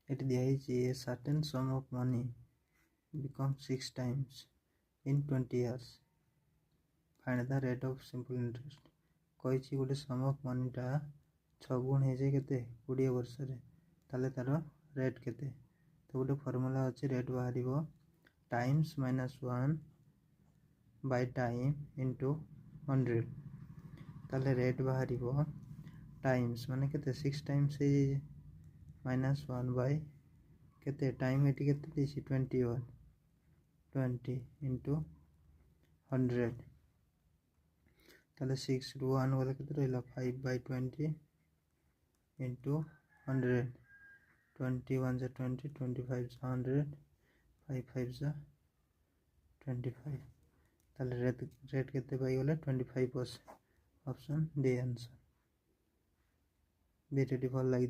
it दिखाई a certain sum of money becomes 6 times in 20 years. Find the rate of simple interest. कही गोटे सम of मनीटा 6 गुण हो जाए के 20 वर्ष ताले तार रेट के तो गोटे फॉर्मूला अच्छे रेट बाहर टाइम्स -1 बाय टाइम इंटू 100 ताले रेट बाहर टाइम्स माने के 6 टाइम्स -1 बाय के टाइम ये 21 20 इंटू 100 ताले 6 रू 1 गले के रहा 5 बाय 20 इंटू 100 21 20 25 100 5 5 25 ताले रेट के पाइगले 25%. ऑप्शन डी आंसर वीडियो भल लगी